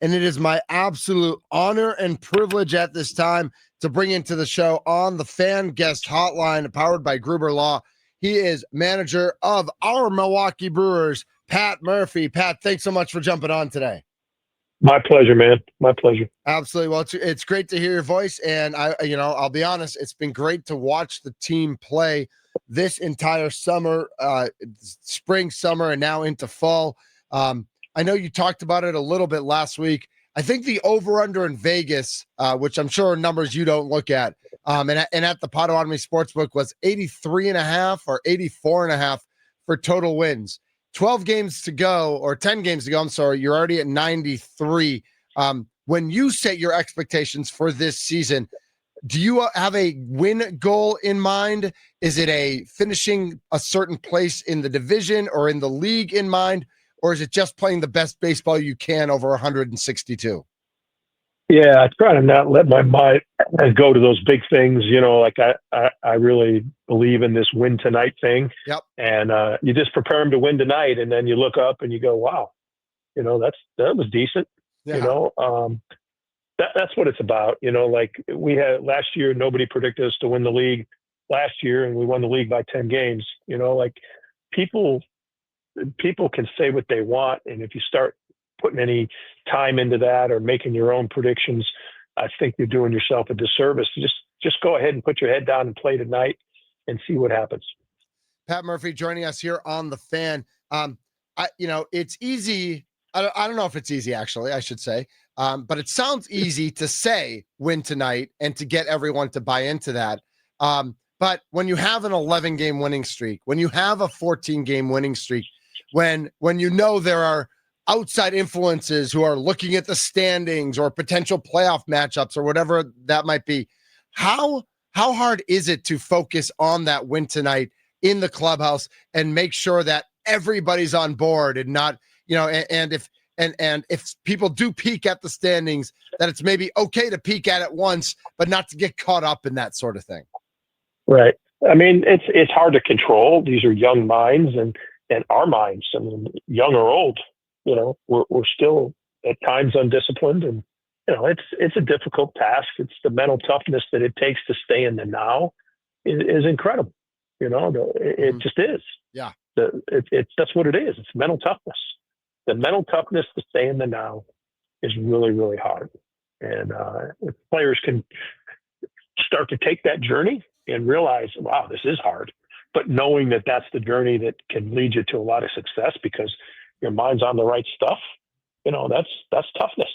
and it is my absolute honor and privilege at this time to bring into the show on the Fan Guest Hotline, powered by Gruber Law. He is manager of our Milwaukee Brewers, Pat Murphy. Pat, thanks so much for jumping on today. My pleasure, man. My pleasure. Absolutely. Well, it's great to hear your voice, and I'll be honest, it's been great to watch the team play this entire summer, spring, summer, and now into fall. I know you talked about it a little bit last week. I think the over-under in Vegas, which I'm sure are numbers you don't look at, and at the Potawatomi Sportsbook was 83.5 or 84.5 for total wins. 12 games to go, or 10 games to go, I'm sorry, you're already at 93. When you set your expectations for this season, do you have a win goal in mind? Is it a finishing a certain place in the division or in the league in mind? Or is it just playing the best baseball you can over 162? Yeah, I try to not let my mind go to those big things. Like I really believe in this win tonight thing. Yep. And you just prepare them to win tonight, and then you look up and you go, wow, that was decent. Yeah. That's what it's about. Like we had last year, nobody predicted us to win the league last year, and we won the league by 10 games. Like people can say what they want, and if you start putting any time into that or making your own predictions, I think you're doing yourself a disservice. Just go ahead and put your head down and play tonight and see what happens. Pat Murphy joining us here on the Fan. It's easy. I don't know if it's easy, actually, I should say. But it sounds easy to say win tonight and to get everyone to buy into that. But when you have an 11-game winning streak, when you have a 14-game winning streak, when there are outside influences who are looking at the standings or potential playoff matchups or whatever that might be, how hard is it to focus on that win tonight in the clubhouse and make sure that everybody's on board and not, and if people do peek at the standings, that it's maybe okay to peek at it once, but not to get caught up in that sort of thing? Right. I mean, it's hard to control. These are young minds and our minds. I mean, young or old, we're still at times undisciplined, and it's a difficult task. It's the mental toughness that it takes to stay in the now is incredible. It just is. Yeah. That's what it is. It's mental toughness. The mental toughness to stay in the now is really, really hard. And if players can start to take that journey and realize, wow, this is hard, but knowing that that's the journey that can lead you to a lot of success because your mind's on the right stuff, that's toughness.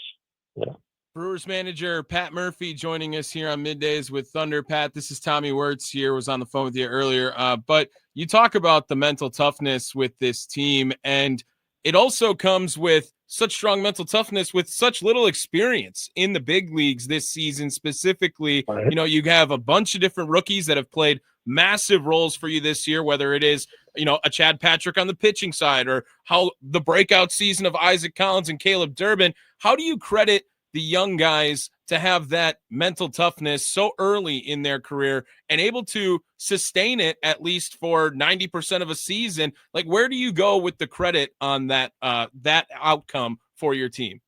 Brewers manager Pat Murphy joining us here on Middays with Thunder. Pat, this is Tommy Wirtz here, was on the phone with you earlier. But you talk about the mental toughness with this team, and it also comes with such strong mental toughness with such little experience in the big leagues this season specifically. Right. You have a bunch of different rookies that have played massive roles for you this year, whether it is, a Chad Patrick on the pitching side or how the breakout season of Isaac Collins and Caleb Durbin. How do you credit the young guys to have that mental toughness so early in their career and able to sustain it at least for 90% of a season? Like, where do you go with the credit on that outcome for your team?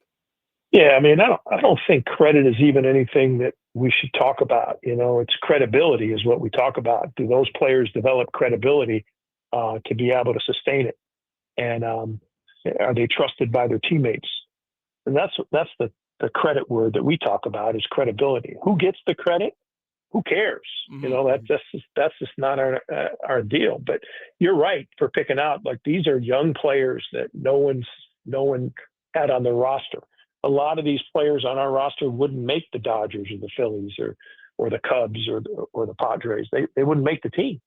Yeah, I mean, I don't think credit is even anything that we should talk about. It's credibility is what we talk about. Do those players develop credibility to be able to sustain it? And are they trusted by their teammates? And that's the credit word that we talk about is credibility. Who gets the credit? Who cares? Mm-hmm. That's just not our deal. But you're right for picking out, like, these are young players that no one had on their roster. A lot of these players on our roster wouldn't make the Dodgers or the Phillies or the Cubs or the Padres. They wouldn't make the team,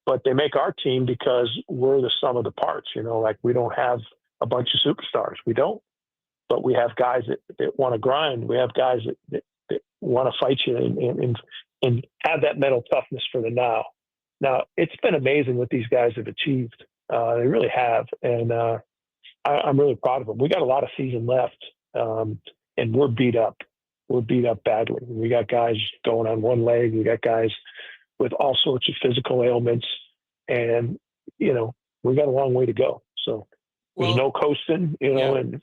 but they make our team because we're the sum of the parts. Like, we don't have a bunch of superstars. We don't. But we have guys that want to grind. We have guys that want to fight you and have that mental toughness for the now. Now, it's been amazing what these guys have achieved. They really have. And I'm really proud of them. We got a lot of season left, and we're beat up. We're beat up badly. We got guys going on one leg. We got guys with all sorts of physical ailments. And, we got a long way to go. So There's Well, no coasting, and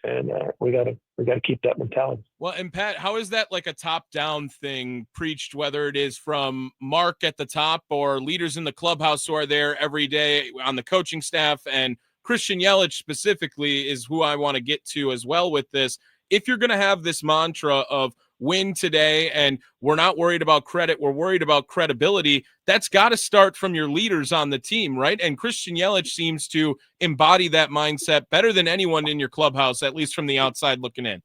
we gotta keep that mentality. well, and Pat, how is that like a top-down thing preached, whether it is from Mark at the top or leaders in the clubhouse who are there every day on the coaching staff? And Christian Yelich specifically is who I want to get to as well with this. If you're going to have this mantra of win today and we're not worried about credit, we're worried about credibility, that's got to start from your leaders on the team, right? And Christian Yelich seems to embody that mindset better than anyone in your clubhouse, at least from the outside looking in.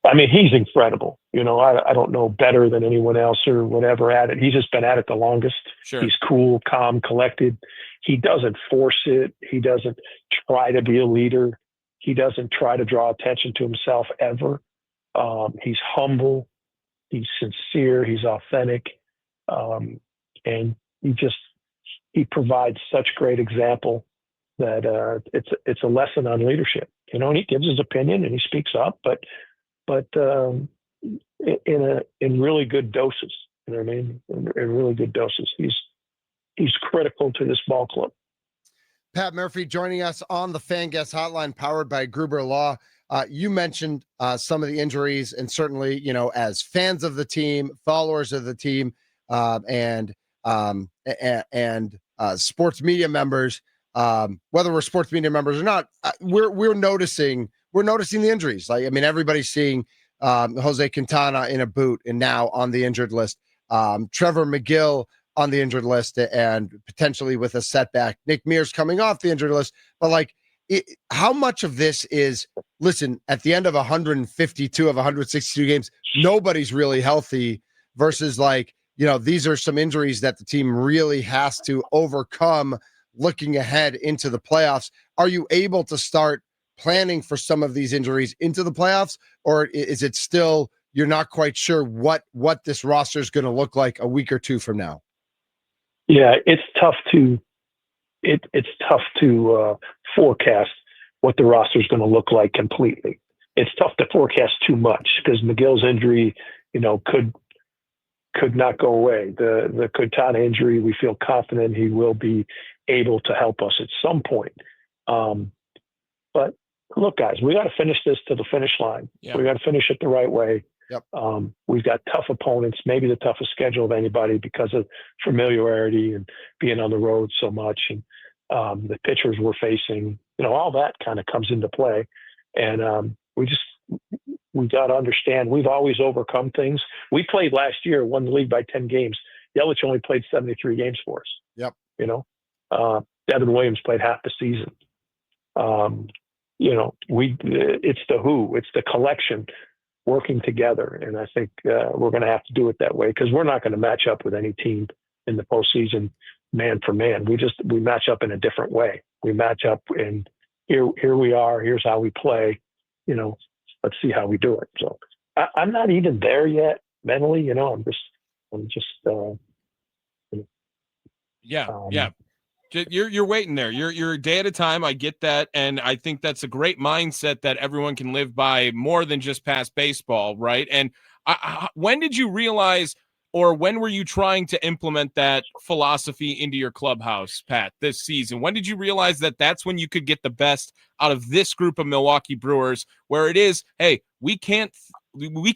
I mean, he's incredible. I don't know better than anyone else or whatever at it. He's just been at it the longest. Sure. He's cool, calm, collected. He doesn't force it. He doesn't try to be a leader. He doesn't try to draw attention to himself ever. He's humble. He's sincere. He's authentic. And he provides such great example that it's a lesson on leadership. And he gives his opinion and he speaks up, but in really good doses. You know what I mean? In really good doses. He's critical to this ball club. Pat Murphy joining us on the Fan Guest Hotline, powered by Gruber Law. You mentioned some of the injuries, and certainly, as fans of the team, followers of the team, and sports media members, whether we're sports media members or not, we're noticing the injuries. Everybody's seeing Jose Quintana in a boot and now on the injured list. Trevor McGill on the injured list and potentially with a setback. Nick Mears coming off the injured list. But how much of this is, listen, at the end of 152 of 162 games, nobody's really healthy versus these are some injuries that the team really has to overcome looking ahead into the playoffs. Are you able to start planning for some of these injuries into the playoffs, or is it still you're not quite sure what this roster is going to look like a week or two from now? Yeah, it's tough to forecast what the roster is going to look like completely. It's tough to forecast too much because McGill's injury, could not go away. The Quintana injury, we feel confident he will be able to help us at some point. But look, guys, we got to finish this to the finish line. Yeah. We got to finish it the right way. Yep. We've got tough opponents, maybe the toughest schedule of anybody because of familiarity and being on the road so much. And the pitchers we're facing, all that kind of comes into play. And we got to understand we've always overcome things. We played last year, won the league by 10 games. Yelich only played 73 games for us. Yep. Devin Williams played half the season. It's the who, it's the collection working together. And I think we're going to have to do it that way because we're not going to match up with any team in the postseason man for man. We match up in a different way. We match up and here we are, here's how we play, let's see how we do it. So I'm not even there yet mentally, I'm just yeah. You're waiting there. You're a day at a time. I get that. And I think that's a great mindset that everyone can live by more than just past baseball. Right. And when did you realize, or when were you trying to implement that philosophy into your clubhouse, Pat, this season? When did you realize that that's when you could get the best out of this group of Milwaukee Brewers, where it is, hey, we can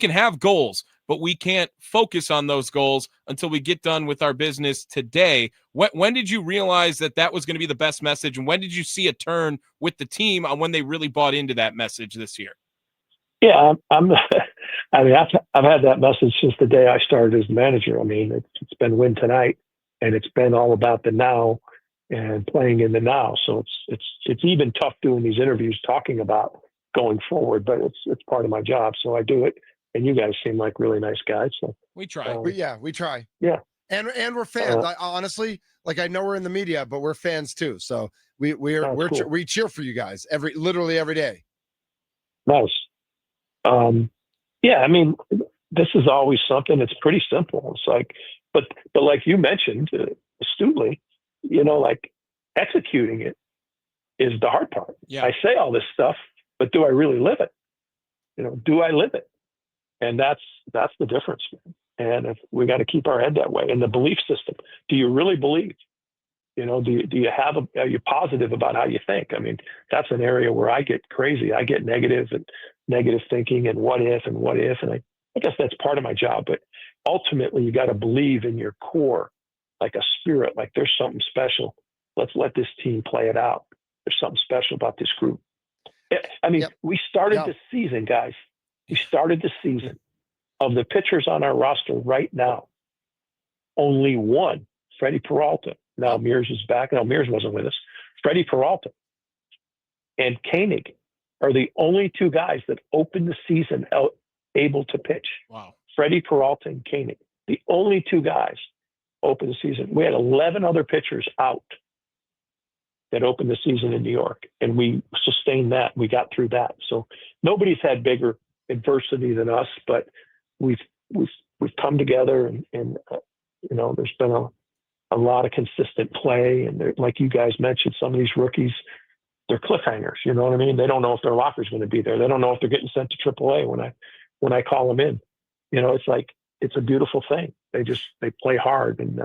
have goals, but we can't focus on those goals until we get done with our business today. When did you realize that was going to be the best message? And when did you see a turn with the team on when they really bought into that message this year? Yeah, I've had that message since the day I started as manager. It's been win tonight, and it's been all about the now and playing in the now. So it's even tough doing these interviews talking about going forward, but it's part of my job, so I do it. And you guys seem like really nice guys. So we try. We try. Yeah. And we're fans. Honestly, I know we're in the media, but we're fans too. So cool. We cheer for you guys literally every day. Nice. This is always something. It's pretty simple. It's but like you mentioned astutely, executing it is the hard part. Yeah. I say all this stuff, but do I really live it? Do I live it? And that's the difference, man. And if we got to keep our head that way. And the belief system, do you really believe? You know, are you positive about how you think? I mean, that's an area where I get crazy. I get negative and negative thinking and what if. And I guess that's part of my job. But ultimately, you got to believe in your core, like a spirit, like there's something special. Let's let this team play it out. There's something special about this group. I mean, we started the season, guys. We started the season of the pitchers on our roster right now. Only one, Freddie Peralta. Now Mears is back. No, Mears wasn't with us. Freddie Peralta and Koenig are the only two guys that opened the season out able to pitch. Wow. Freddie Peralta and Koenig, the only two guys opened the season. We had 11 other pitchers out that opened the season in New York, and we sustained that. We got through that. So nobody's had bigger adversity than us, but we've come together, and you know, there's been a lot of consistent play, and like you guys mentioned, some of these rookies, they're cliffhangers. You know what I mean? They don't know if their locker's going to be there. They don't know if they're getting sent to AAA when I call them in. You know, it's a beautiful thing. They play hard, and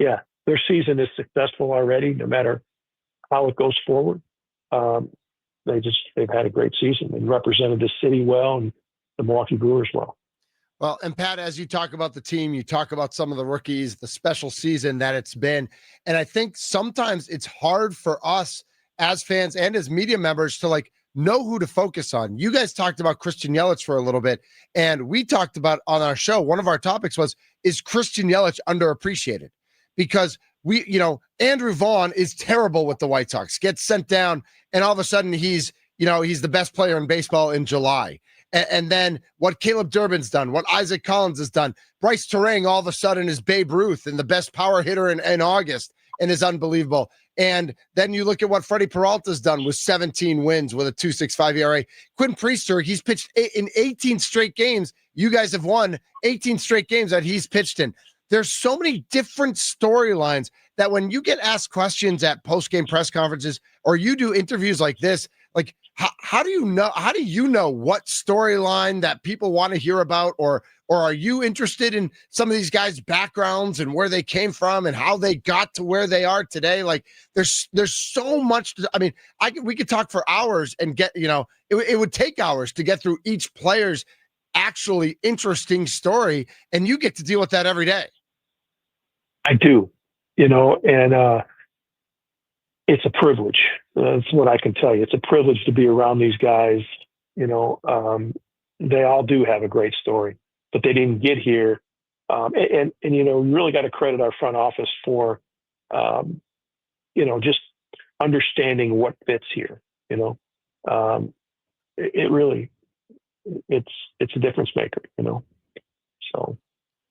their season is successful already. No matter how it goes forward, they've had a great season and represented the city well and the Milwaukee Brewers well. Well, and Pat, as you talk about the team, you talk about some of the rookies, the special season that it's been. And I think sometimes it's hard for us as fans and as media members to like know who to focus on. You guys talked about Christian Yelich for a little bit, and we talked about on our show, one of our topics was, is Christian Yelich underappreciated? Because Andrew Vaughn is terrible with the White Sox, gets sent down, and all of a sudden he's the best player in baseball in July. And then what Caleb Durbin's done, what Isaac Collins has done, Bryce Terang all of a sudden is Babe Ruth and the best power hitter in August and is unbelievable. And then you look at what Freddie Peralta's done with 17 wins with a 2.65 ERA. Quinn Priester, he's pitched in 18 straight games. You guys have won 18 straight games that he's pitched in. There's so many different storylines that when you get asked questions at post-game press conferences or you do interviews like this, like how do you know what storyline that people want to hear about, or are you interested in some of these guys' backgrounds and where they came from and how they got to where they are today? Like there's so much we could talk for hours and get, it would take hours to get through each player's actually interesting story, and you get to deal with that every day. I do, and it's a privilege. That's what I can tell you. It's a privilege to be around these guys. They all do have a great story, but they didn't get here. And we really got to credit our front office for, just understanding what fits here. It really, it's a difference maker. So.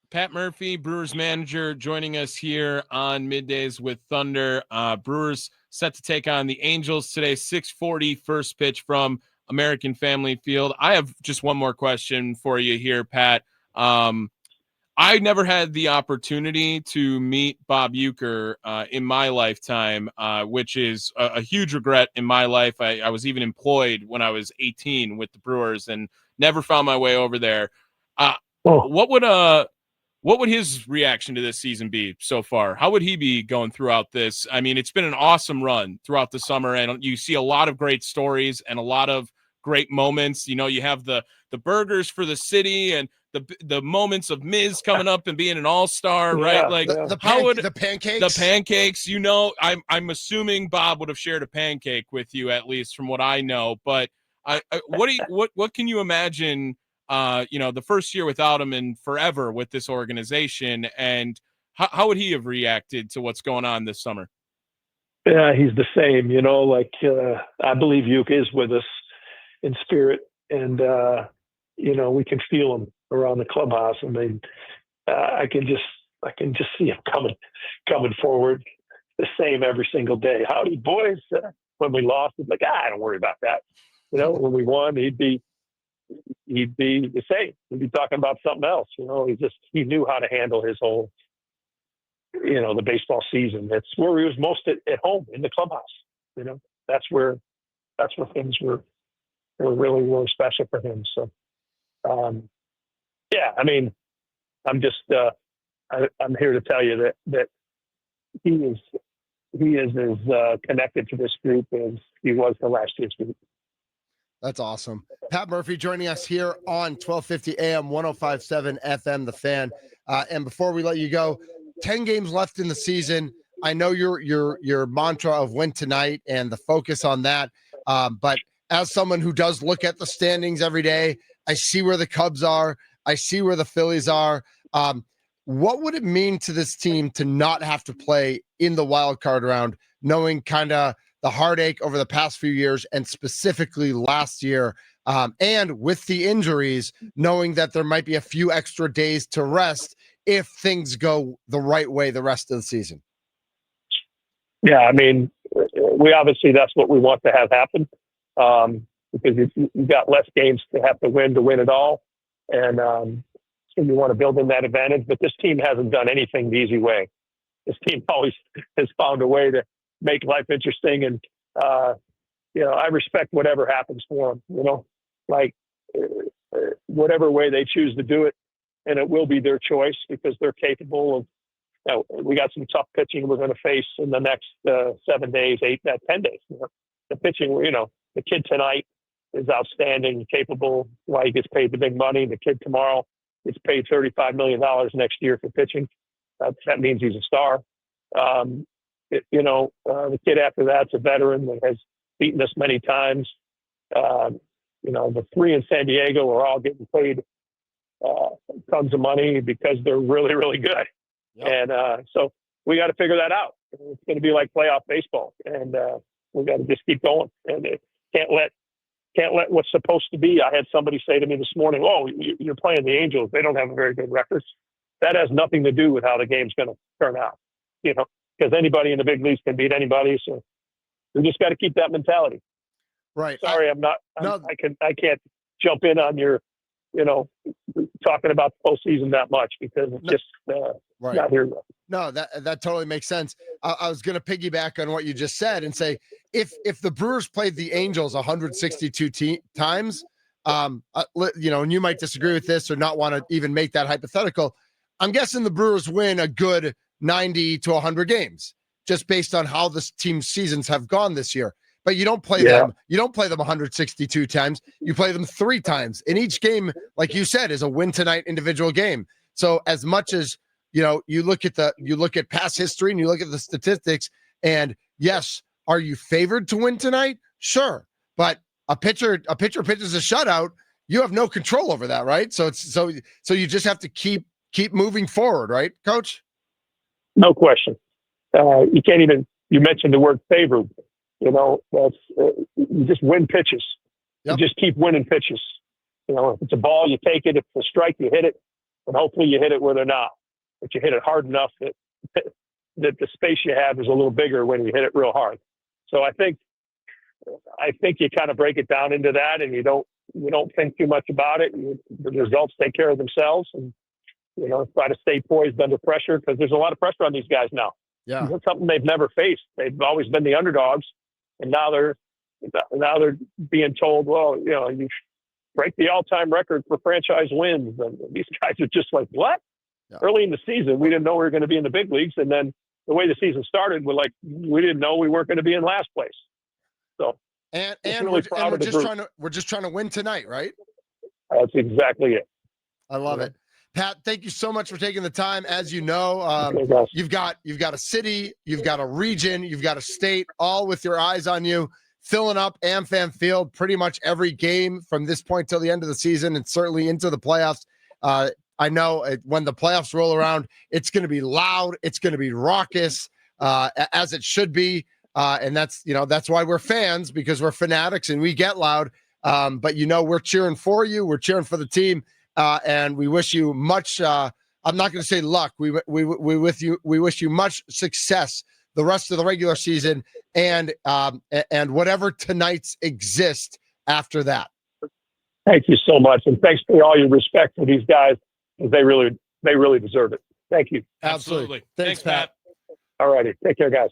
Pat Murphy, Brewers manager, joining us here on Middays with Thunder. Brewers set to take on the Angels today, 6:40 first pitch from American Family Field. I have just one more question for you here, Pat. I never had the opportunity to meet Bob Uecker in my lifetime, which is a huge regret in my life. I was even employed when I was 18 with the Brewers and never found my way over there. What would his reaction to this season be so far? How would he be going throughout this? I mean, it's been an awesome run throughout the summer, and you see a lot of great stories and a lot of great moments. You have the burgers for the city and the moments of Miz coming up and being an all-star, right? Like the pancakes. The pancakes, I'm assuming Bob would have shared a pancake with you, at least from what I know. But what can you imagine? The first year without him and forever with this organization, and how would he have reacted to what's going on this summer? Yeah, he's the same, I believe Uecker is with us in spirit, and, we can feel him around the clubhouse. I mean, I can just see him coming forward the same every single day. Howdy, boys. When we lost, he's like, don't worry about that. When we won, he'd be the same. He'd be talking about something else. He knew how to handle his whole, the baseball season. That's where he was most at home, in the clubhouse. That's where things were really, really special for him. So, I'm just, I'm here to tell you that he is he is as connected to this group as he was to last year's group. That's awesome. Pat Murphy joining us here on 1250 AM, 105.7 FM, The Fan. And before we let you go, 10 games left in the season. I know your mantra of win tonight and the focus on that. But as someone who does look at the standings every day, I see where the Cubs are. I see where the Phillies are. What would it mean to this team to not have to play in the wild card round, knowing kind of the heartache over the past few years and specifically last year, and with the injuries, knowing that there might be a few extra days to rest if things go the right way the rest of the season? Yeah, I mean, we obviously, that's what we want to have happen, because you've got less games to have to win it all. And so you want to build in that advantage. But this team hasn't done anything the easy way. This team always has found a way to make life interesting. And, I respect whatever happens for them, like whatever way they choose to do it. And it will be their choice because they're capable of, we got some tough pitching we're going to face in the next 7 days, 10 days. The pitching, the kid tonight is outstanding, capable, why he gets paid the big money. The kid tomorrow gets paid $35 million next year for pitching. That means he's a star. The kid after that's a veteran that has beaten us many times. The three in San Diego are all getting paid tons of money because they're really, really good. Yep. And so we got to figure that out. It's going to be like playoff baseball, and we got to just keep going. And it can't let what's supposed to be. I had somebody say to me this morning, "Oh, you're playing the Angels. They don't have a very good record." That has nothing to do with how the game's going to turn out. Because anybody in the big leagues can beat anybody. So we just got to keep that mentality. Right. Sorry, I can't jump in on your, talking about the postseason that much because it's just not here yet. No, that totally makes sense. I was going to piggyback on what you just said and say, if the Brewers played the Angels 162 times, and you might disagree with this or not want to even make that hypothetical. I'm guessing the Brewers win a good 90 to 100 games just based on how this team's seasons have gone this year. But you don't play them. You don't play them 162 times. You play them 3 times. And each game, like you said, is a win tonight individual game. So as much as you look at past history and you look at the statistics, and yes, are you favored to win tonight? Sure. But a pitcher pitches a shutout, you have no control over that, right? So so you just have to keep moving forward, right, Coach? No question. You can't even. You mentioned the word favored. That's you just win pitches. Yep. You just keep winning pitches. If it's a ball, you take it. If it's a strike, you hit it, and hopefully you hit it where they're not. But you hit it hard enough that the space you have is a little bigger when you hit it real hard. So I think you kind of break it down into that, and you don't think too much about it. The results take care of themselves, and try to stay poised under pressure because there's a lot of pressure on these guys now. Yeah, it's something they've never faced. They've always been the underdogs, and now they're being told, well, you break the all-time record for franchise wins, and these guys are just like, what? Yeah. Early in the season, we didn't know we were going to be in the big leagues, and then the way the season started, we didn't know we weren't going to be in last place. So, we're just trying to win tonight, right? That's exactly it. I love it. Pat, thank you so much for taking the time. As you know, you've got a city, you've got a region, you've got a state, all with your eyes on you, filling up AmFam Field pretty much every game from this point till the end of the season, and certainly into the playoffs. I know when the playoffs roll around, it's going to be loud, it's going to be raucous, as it should be, and that's why we're fans, because we're fanatics and we get loud. But we're cheering for you, we're cheering for the team. And we wish you much. I'm not going to say luck. We wish you much success the rest of the regular season, and whatever tonight's exist after that. Thank you so much, and thanks for all your respect for these guys. They really deserve it. Thank you. Absolutely. Thanks, Pat. All righty. Take care, guys.